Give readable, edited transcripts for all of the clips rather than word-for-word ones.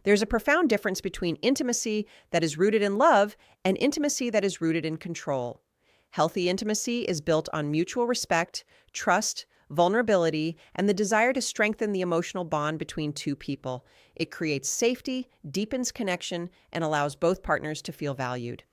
There's a profound difference between intimacy that is rooted in love and intimacy that is rooted in control. Healthy intimacy is built on mutual respect, trust, vulnerability, and the desire to strengthen the emotional bond between two people. It creates safety, deepens connection, and allows both partners to feel valued.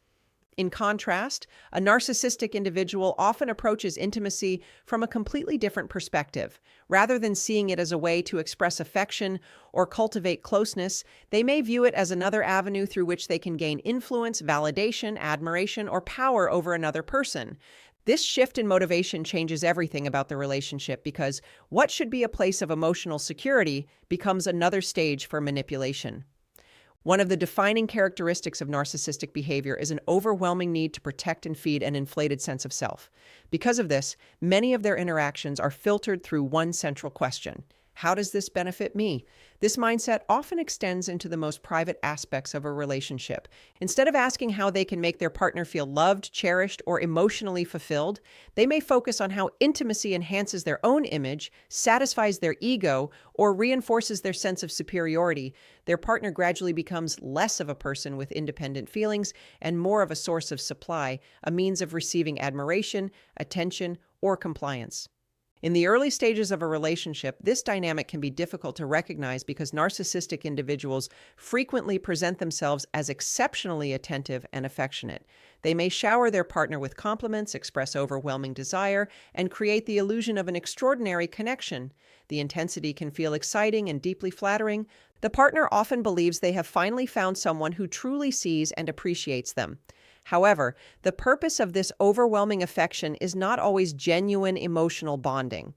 In contrast, a narcissistic individual often approaches intimacy from a completely different perspective. Rather than seeing it as a way to express affection or cultivate closeness, they may view it as another avenue through which they can gain influence, validation, admiration, or power over another person. This shift in motivation changes everything about the relationship because what should be a place of emotional security becomes another stage for manipulation. One of the defining characteristics of narcissistic behavior is an overwhelming need to protect and feed an inflated sense of self. Because of this, many of their interactions are filtered through one central question: how does this benefit me? This mindset often extends into the most private aspects of a relationship. Instead of asking how they can make their partner feel loved, cherished, or emotionally fulfilled, they may focus on how intimacy enhances their own image, satisfies their ego, or reinforces their sense of superiority. Their partner gradually becomes less of a person with independent feelings and more of a source of supply, a means of receiving admiration, attention, or compliance. In the early stages of a relationship, this dynamic can be difficult to recognize because narcissistic individuals frequently present themselves as exceptionally attentive and affectionate. They may shower their partner with compliments, express overwhelming desire, and create the illusion of an extraordinary connection. The intensity can feel exciting and deeply flattering. The partner often believes they have finally found someone who truly sees and appreciates them. However, the purpose of this overwhelming affection is not always genuine emotional bonding.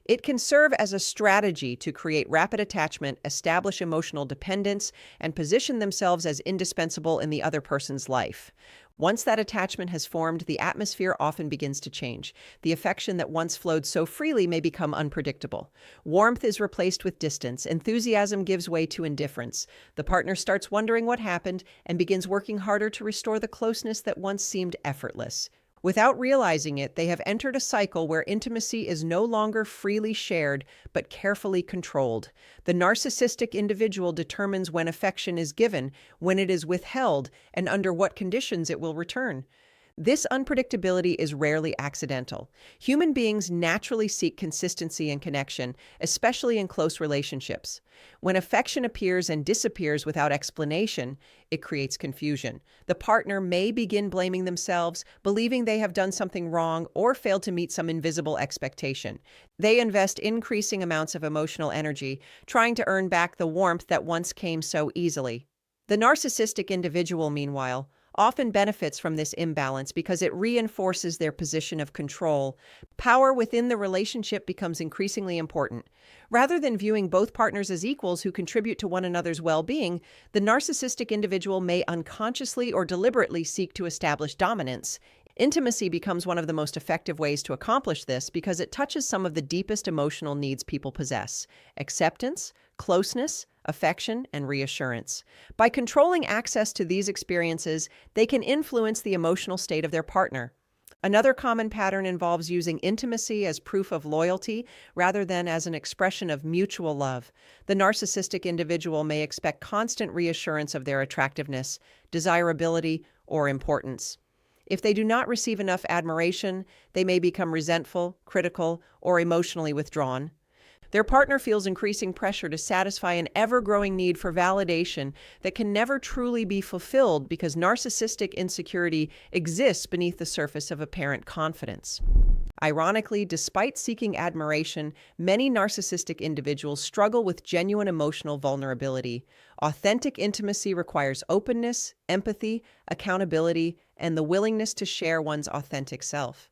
It can serve as a strategy to create rapid attachment, establish emotional dependence, and position themselves as indispensable in the other person's life. Once that attachment has formed, the atmosphere often begins to change. The affection that once flowed so freely may become unpredictable. Warmth is replaced with distance. Enthusiasm gives way to indifference. The partner starts wondering what happened and begins working harder to restore the closeness that once seemed effortless. Without realizing it, they have entered a cycle where intimacy is no longer freely shared, but carefully controlled. The narcissistic individual determines when affection is given, when it is withheld, and under what conditions it will return. This unpredictability is rarely accidental. Human beings naturally seek consistency and connection, especially in close relationships. When affection appears and disappears without explanation, it creates confusion. The partner may begin blaming themselves, believing they have done something wrong or failed to meet some invisible expectation. They invest increasing amounts of emotional energy, trying to earn back the warmth that once came so easily. The narcissistic individual, meanwhile, often benefits from this imbalance because it reinforces their position of control. Power within the relationship becomes increasingly important. Rather than viewing both partners as equals who contribute to one another's well-being, the narcissistic individual may unconsciously or deliberately seek to establish dominance. Intimacy becomes one of the most effective ways to accomplish this because it touches some of the deepest emotional needs people possess: acceptance, closeness, affection, and reassurance. By controlling access to these experiences, they can influence the emotional state of their partner. Another common pattern involves using intimacy as proof of loyalty rather than as an expression of mutual love. The narcissistic individual may expect constant reassurance of their attractiveness, desirability, or importance. If they do not receive enough admiration, they may become resentful, critical, or emotionally withdrawn. Their partner feels increasing pressure to satisfy an ever-growing need for validation that can never truly be fulfilled because narcissistic insecurity exists beneath the surface of apparent confidence. Ironically, despite seeking admiration, many narcissistic individuals struggle with genuine emotional vulnerability. Authentic intimacy requires openness, empathy, accountability, and the willingness to share one's authentic self.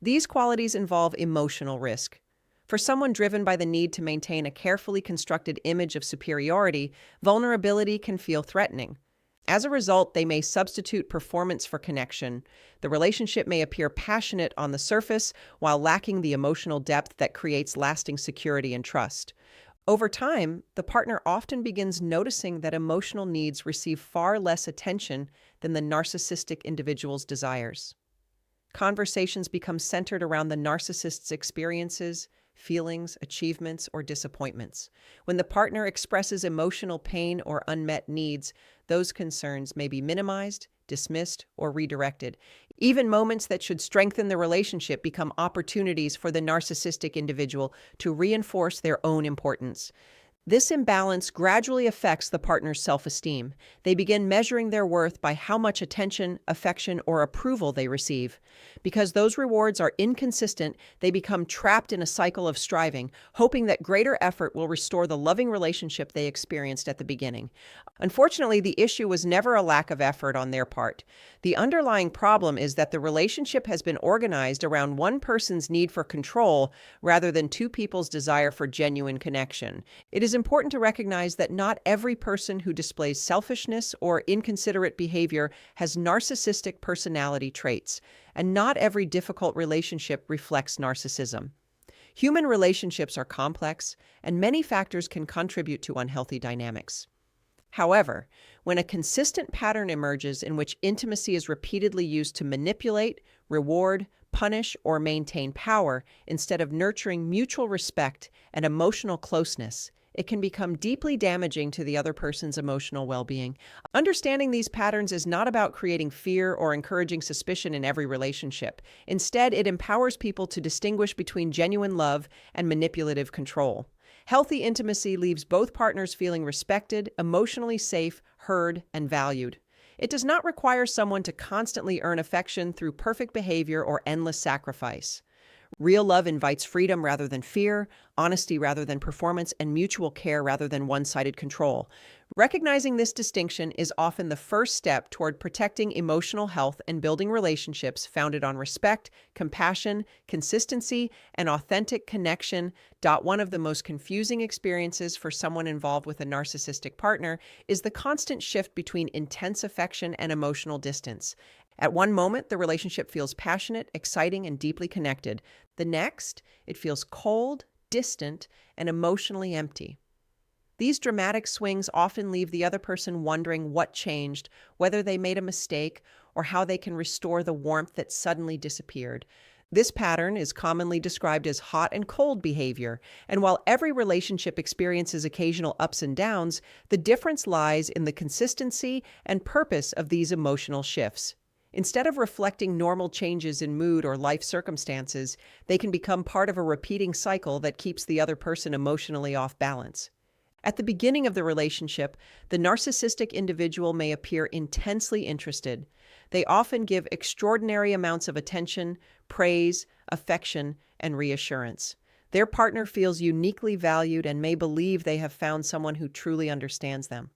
These qualities involve emotional risk. For someone driven by the need to maintain a carefully constructed image of superiority, vulnerability can feel threatening. As a result, they may substitute performance for connection. The relationship may appear passionate on the surface while lacking the emotional depth that creates lasting security and trust. Over time, the partner often begins noticing that emotional needs receive far less attention than the narcissistic individual's desires. Conversations become centered around the narcissist's experiences, feelings, achievements, or disappointments. When the partner expresses emotional pain or unmet needs, those concerns may be minimized, dismissed, or redirected. Even moments that should strengthen the relationship become opportunities for the narcissistic individual to reinforce their own importance. This imbalance gradually affects the partner's self-esteem. They begin measuring their worth by how much attention, affection, or approval they receive. Because those rewards are inconsistent, they become trapped in a cycle of striving, hoping that greater effort will restore the loving relationship they experienced at the beginning. Unfortunately, the issue was never a lack of effort on their part. The underlying problem is that the relationship has been organized around one person's need for control rather than two people's desire for genuine connection. It is important to recognize that not every person who displays selfishness or inconsiderate behavior has narcissistic personality traits, and not every difficult relationship reflects narcissism. Human relationships are complex, and many factors can contribute to unhealthy dynamics. However, when a consistent pattern emerges in which intimacy is repeatedly used to manipulate, reward, punish, or maintain power instead of nurturing mutual respect and emotional closeness, it can become deeply damaging to the other person's emotional well-being. Understanding these patterns is not about creating fear or encouraging suspicion in every relationship. Instead, it empowers people to distinguish between genuine love and manipulative control. Healthy intimacy leaves both partners feeling respected, emotionally safe, heard, and valued. It does not require someone to constantly earn affection through perfect behavior or endless sacrifice. Real love invites freedom rather than fear, honesty rather than performance, and mutual care rather than one-sided control. Recognizing this distinction is often the first step toward protecting emotional health and building relationships founded on respect, compassion, consistency, and authentic connection. One of the most confusing experiences for someone involved with a narcissistic partner is the constant shift between intense affection and emotional distance. At one moment, the relationship feels passionate, exciting, and deeply connected. The next, it feels cold, distant, and emotionally empty. These dramatic swings often leave the other person wondering what changed, whether they made a mistake, or how they can restore the warmth that suddenly disappeared. This pattern is commonly described as hot and cold behavior, and while every relationship experiences occasional ups and downs, the difference lies in the consistency and purpose of these emotional shifts. Instead of reflecting normal changes in mood or life circumstances, they can become part of a repeating cycle that keeps the other person emotionally off balance. At the beginning of the relationship, the narcissistic individual may appear intensely interested. They often give extraordinary amounts of attention, praise, affection, and reassurance. Their partner feels uniquely valued and may believe they have found someone who truly understands them.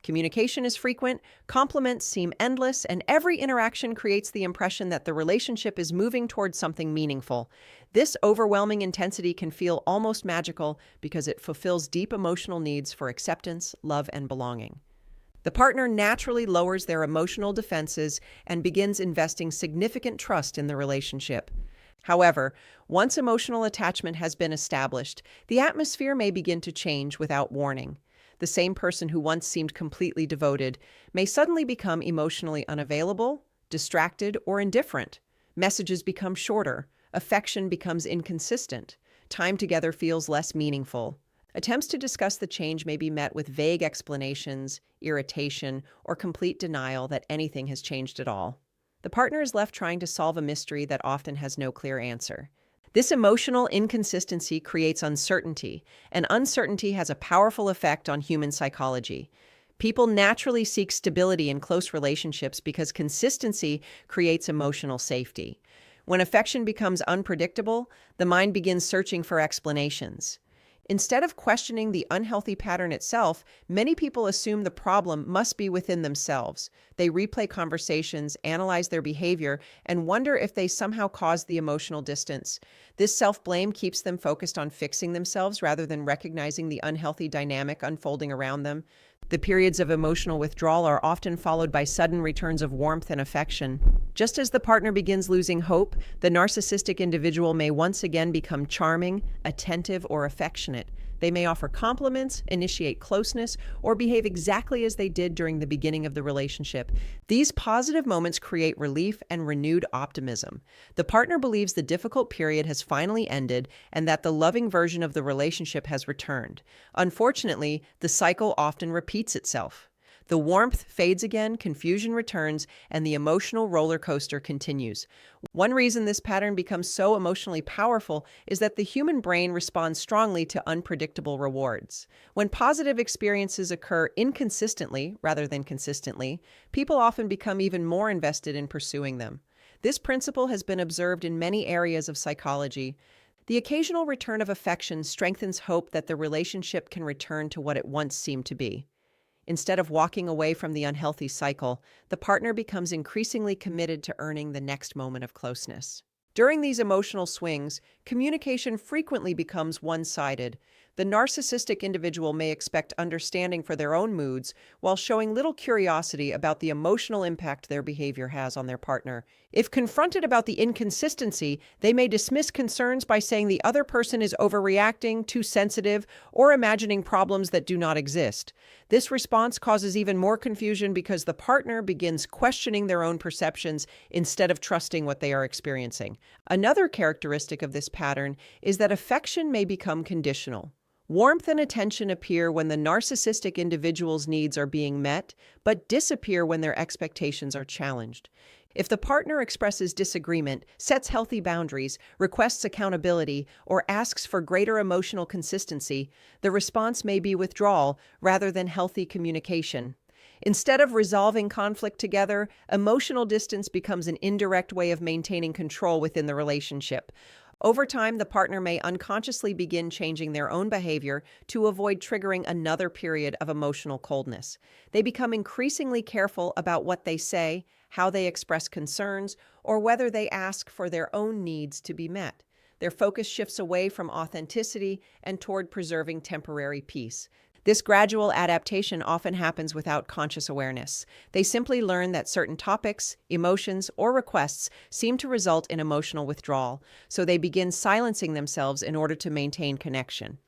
Communication is frequent, compliments seem endless, and every interaction creates the impression that the relationship is moving towards something meaningful. This overwhelming intensity can feel almost magical because it fulfills deep emotional needs for acceptance, love, and belonging. The partner naturally lowers their emotional defenses and begins investing significant trust in the relationship. However, once emotional attachment has been established, the atmosphere may begin to change without warning. The same person who once seemed completely devoted may suddenly become emotionally unavailable, distracted, or indifferent. Messages become shorter. Affection becomes inconsistent. Time together feels less meaningful. Attempts to discuss the change may be met with vague explanations, irritation, or complete denial that anything has changed at all. The partner is left trying to solve a mystery that often has no clear answer. This emotional inconsistency creates uncertainty, and uncertainty has a powerful effect on human psychology. People naturally seek stability in close relationships because consistency creates emotional safety. When affection becomes unpredictable, the mind begins searching for explanations. Instead of questioning the unhealthy pattern itself, many people assume the problem must be within themselves. They replay conversations, analyze their behavior, and wonder if they somehow caused the emotional distance. This self-blame keeps them focused on fixing themselves rather than recognizing the unhealthy dynamic unfolding around them. The periods of emotional withdrawal are often followed by sudden returns of warmth and affection. Just as the partner begins losing hope, the narcissistic individual may once again become charming, attentive, or affectionate. They may offer compliments, initiate closeness, or behave exactly as they did during the beginning of the relationship. These positive moments create relief and renewed optimism. The partner believes the difficult period has finally ended and that the loving version of the relationship has returned. Unfortunately, the cycle often repeats itself. The warmth fades again, confusion returns, and the emotional roller coaster continues. One reason this pattern becomes so emotionally powerful is that the human brain responds strongly to unpredictable rewards. When positive experiences occur inconsistently rather than consistently, people often become even more invested in pursuing them. This principle has been observed in many areas of psychology. The occasional return of affection strengthens hope that the relationship can return to what it once seemed to be. Instead of walking away from the unhealthy cycle, the partner becomes increasingly committed to earning the next moment of closeness. During these emotional swings, communication frequently becomes one-sided. The narcissistic individual may expect understanding for their own moods while showing little curiosity about the emotional impact their behavior has on their partner. If confronted about the inconsistency, they may dismiss concerns by saying the other person is overreacting, too sensitive, or imagining problems that do not exist. This response causes even more confusion because the partner begins questioning their own perceptions instead of trusting what they are experiencing. Another characteristic of this pattern is that affection may become conditional. Warmth and attention appear when the narcissistic individual's needs are being met, but disappear when their expectations are challenged. If the partner expresses disagreement, sets healthy boundaries, requests accountability, or asks for greater emotional consistency, the response may be withdrawal rather than healthy communication. Instead of resolving conflict together, emotional distance becomes an indirect way of maintaining control within the relationship. Over time, the partner may unconsciously begin changing their own behavior to avoid triggering another period of emotional coldness. They become increasingly careful about what they say, how they express concerns, or whether they ask for their own needs to be met. Their focus shifts away from authenticity and toward preserving temporary peace. This gradual adaptation often happens without conscious awareness. They simply learn that certain topics, emotions, or requests seem to result in emotional withdrawal, so they begin silencing themselves in order to maintain connection.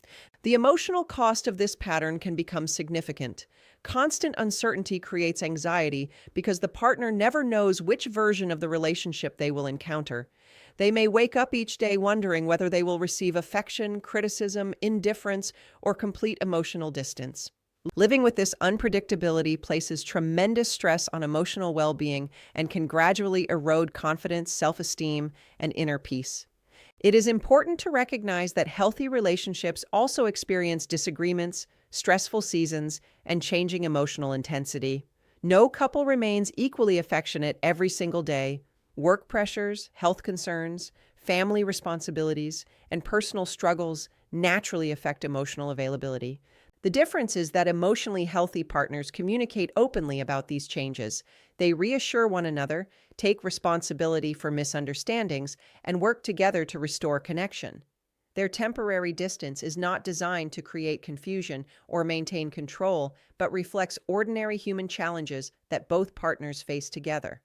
The emotional cost of this pattern can become significant. Constant uncertainty creates anxiety because the partner never knows which version of the relationship they will encounter. They may wake up each day wondering whether they will receive affection, criticism, indifference, or complete emotional distance. Living with this unpredictability places tremendous stress on emotional well-being and can gradually erode confidence, self-esteem, and inner peace. It is important to recognize that healthy relationships also experience disagreements, stressful seasons, and changing emotional intensity. No couple remains equally affectionate every single day. Work pressures, health concerns, family responsibilities, and personal struggles naturally affect emotional availability. The difference is that emotionally healthy partners communicate openly about these changes. They reassure one another, take responsibility for misunderstandings, and work together to restore connection. Their temporary distance is not designed to create confusion or maintain control, but reflects ordinary human challenges that both partners face together.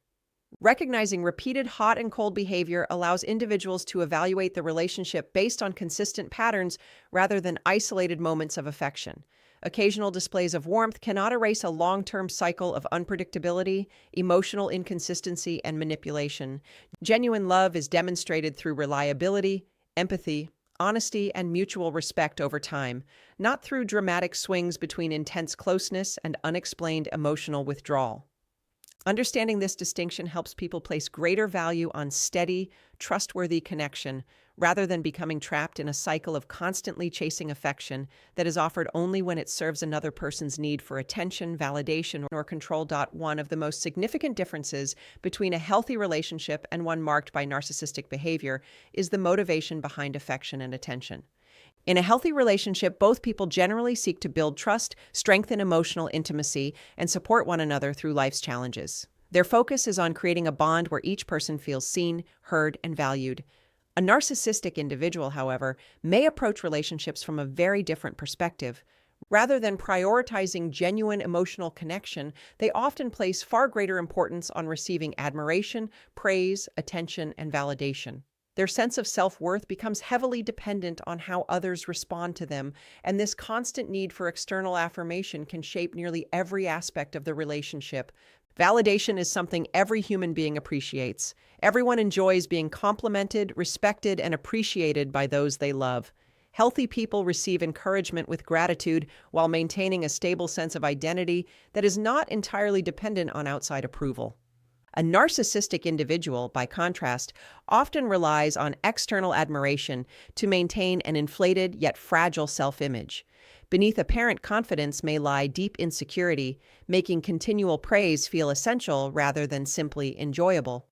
Recognizing repeated hot and cold behavior allows individuals to evaluate the relationship based on consistent patterns rather than isolated moments of affection. Occasional displays of warmth cannot erase a long-term cycle of unpredictability, emotional inconsistency, and manipulation. Genuine love is demonstrated through reliability, empathy, honesty, and mutual respect over time, not through dramatic swings between intense closeness and unexplained emotional withdrawal. Understanding this distinction helps people place greater value on steady, trustworthy connection rather than becoming trapped in a cycle of constantly chasing affection that is offered only when it serves another person's need for attention, validation, or control. One of the most significant differences between a healthy relationship and one marked by narcissistic behavior is the motivation behind affection and attention. In a healthy relationship, both people generally seek to build trust, strengthen emotional intimacy, and support one another through life's challenges. Their focus is on creating a bond where each person feels seen, heard, and valued. A narcissistic individual, however, may approach relationships from a very different perspective. Rather than prioritizing genuine emotional connection, they often place far greater importance on receiving admiration, praise, attention, and validation. Their sense of self-worth becomes heavily dependent on how others respond to them, and this constant need for external affirmation can shape nearly every aspect of the relationship. Validation is something every human being appreciates. Everyone enjoys being complimented, respected, and appreciated by those they love. Healthy people receive encouragement with gratitude while maintaining a stable sense of identity that is not entirely dependent on outside approval. A narcissistic individual, by contrast, often relies on external admiration to maintain an inflated yet fragile self-image. Beneath apparent confidence may lie deep insecurity, making continual praise feel essential rather than simply enjoyable.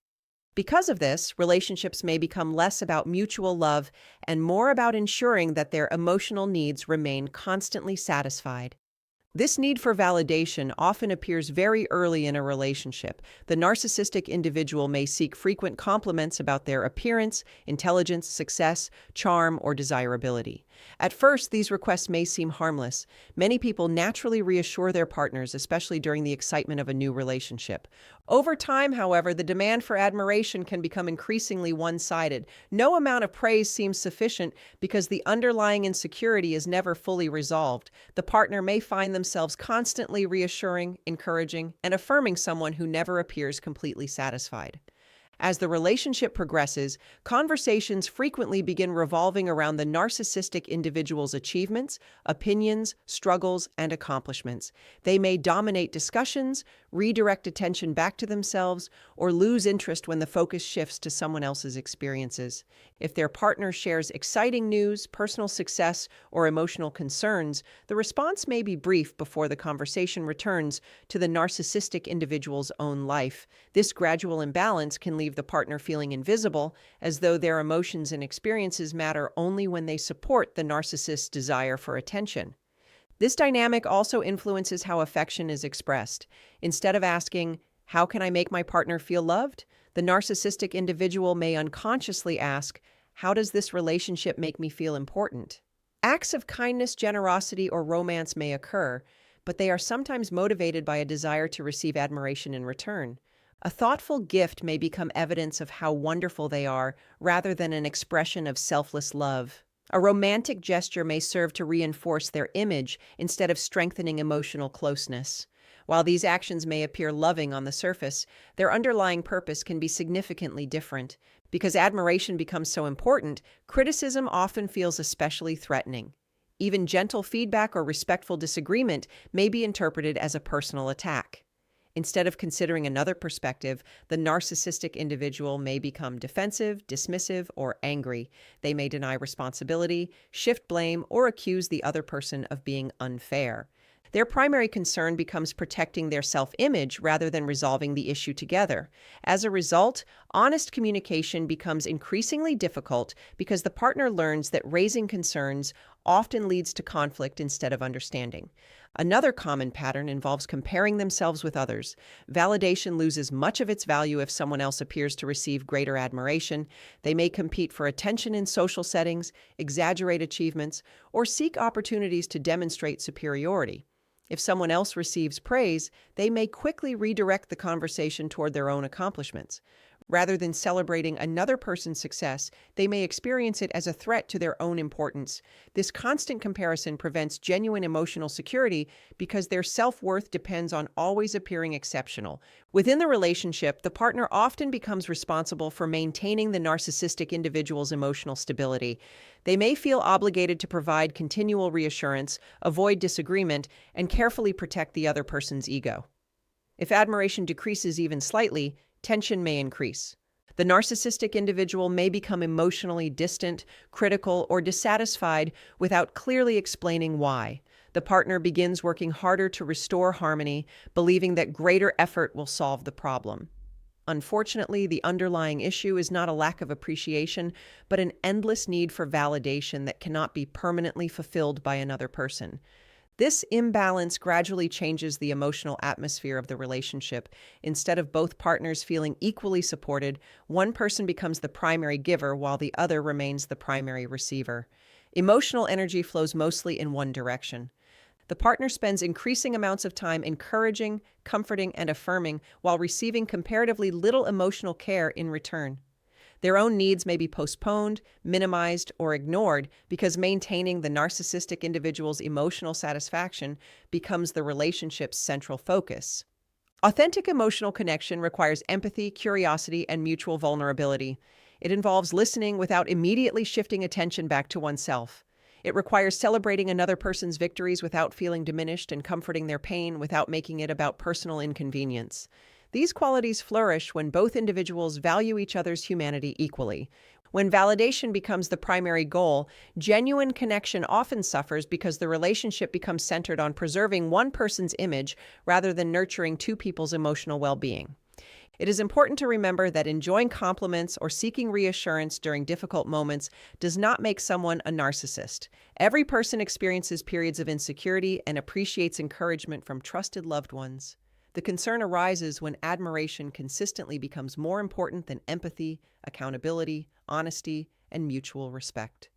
Because of this, relationships may become less about mutual love and more about ensuring that their emotional needs remain constantly satisfied. This need for validation often appears very early in a relationship. The narcissistic individual may seek frequent compliments about their appearance, intelligence, success, charm, or desirability. At first, these requests may seem harmless. Many people naturally reassure their partners, especially during the excitement of a new relationship. Over time, however, the demand for admiration can become increasingly one-sided. No amount of praise seems sufficient because the underlying insecurity is never fully resolved. The partner may find themselves constantly reassuring, encouraging, and affirming someone who never appears completely satisfied. As the relationship progresses, conversations frequently begin revolving around the narcissistic individual's achievements, opinions, struggles, and accomplishments. They may dominate discussions, redirect attention back to themselves, or lose interest when the focus shifts to someone else's experiences. If their partner shares exciting news, personal success, or emotional concerns, the response may be brief before the conversation returns to the narcissistic individual's own life. This gradual imbalance can leave the partner feeling invisible, as though their emotions and experiences matter only when they support the narcissist's desire for attention. This dynamic also influences how affection is expressed. Instead of asking, "How can I make my partner feel loved?" the narcissistic individual may unconsciously ask, "How does this relationship make me feel important?" Acts of kindness, generosity, or romance may occur, but they are sometimes motivated by a desire to receive admiration in return. A thoughtful gift may become evidence of how wonderful they are, rather than an expression of selfless love. A romantic gesture may serve to reinforce their image instead of strengthening emotional closeness. While these actions may appear loving on the surface, their underlying purpose can be significantly different. Because admiration becomes so important, criticism often feels especially threatening. Even gentle feedback or respectful disagreement may be interpreted as a personal attack. Instead of considering another perspective, the narcissistic individual may become defensive, dismissive, or angry. They may deny responsibility, shift blame, or accuse the other person of being unfair. Their primary concern becomes protecting their self-image rather than resolving the issue together. As a result, honest communication becomes increasingly difficult because the partner learns that raising concerns often leads to conflict instead of understanding. Another common pattern involves comparing themselves with others. Validation loses much of its value if someone else appears to receive greater admiration. They may compete for attention in social settings, exaggerate achievements, or seek opportunities to demonstrate superiority. If someone else receives praise, they may quickly redirect the conversation toward their own accomplishments. Rather than celebrating another person's success, they may experience it as a threat to their own importance. This constant comparison prevents genuine emotional security because their self-worth depends on always appearing exceptional. Within the relationship, the partner often becomes responsible for maintaining the narcissistic individual's emotional stability. They may feel obligated to provide continual reassurance, avoid disagreement, and carefully protect the other person's ego. If admiration decreases even slightly, tension may increase. The narcissistic individual may become emotionally distant, critical, or dissatisfied without clearly explaining why. The partner begins working harder to restore harmony, believing that greater effort will solve the problem. Unfortunately, the underlying issue is not a lack of appreciation, but an endless need for validation that cannot be permanently fulfilled by another person. This imbalance gradually changes the emotional atmosphere of the relationship. Instead of both partners feeling equally supported, one person becomes the primary giver while the other remains the primary receiver. Emotional energy flows mostly in one direction. The partner spends increasing amounts of time encouraging, comforting, and affirming while receiving comparatively little emotional care in return. Their own needs may be postponed, minimized, or ignored because maintaining the narcissistic individual's emotional satisfaction becomes the relationship's central focus. Authentic emotional connection requires empathy, curiosity, and mutual vulnerability. It involves listening without immediately shifting attention back to oneself. It requires celebrating another person's victories without feeling diminished and comforting their pain without making it about personal inconvenience. These qualities flourish when both individuals value each other's humanity equally. When validation becomes the primary goal, genuine connection often suffers because the relationship becomes centered on preserving one person's image rather than nurturing two people's emotional well-being. It is important to remember that enjoying compliments or seeking reassurance during difficult moments does not make someone a narcissist. Every person experiences periods of insecurity and appreciates encouragement from trusted loved ones. The concern arises when admiration consistently becomes more important than empathy, accountability, honesty, and mutual respect.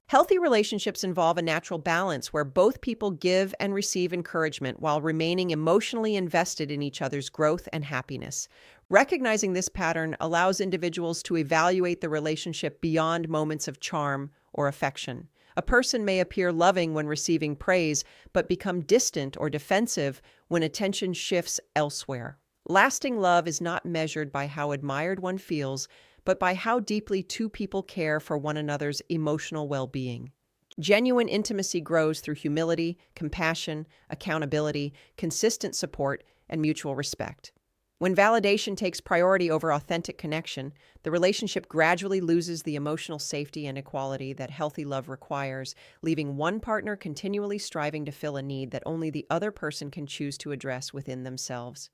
Healthy relationships involve a natural balance where both people give and receive encouragement while remaining emotionally invested in each other's growth and happiness. Recognizing this pattern allows individuals to evaluate the relationship beyond moments of charm or affection. A person may appear loving when receiving praise, but become distant or defensive when attention shifts elsewhere. Lasting love is not measured by how admired one feels, but by how deeply two people care for one another's emotional well-being. Genuine intimacy grows through humility, compassion, accountability, consistent support, and mutual respect. When validation takes priority over authentic connection, the relationship gradually loses the emotional safety and equality that healthy love requires, leaving one partner continually striving to fill a need that only the other person can choose to address within themselves.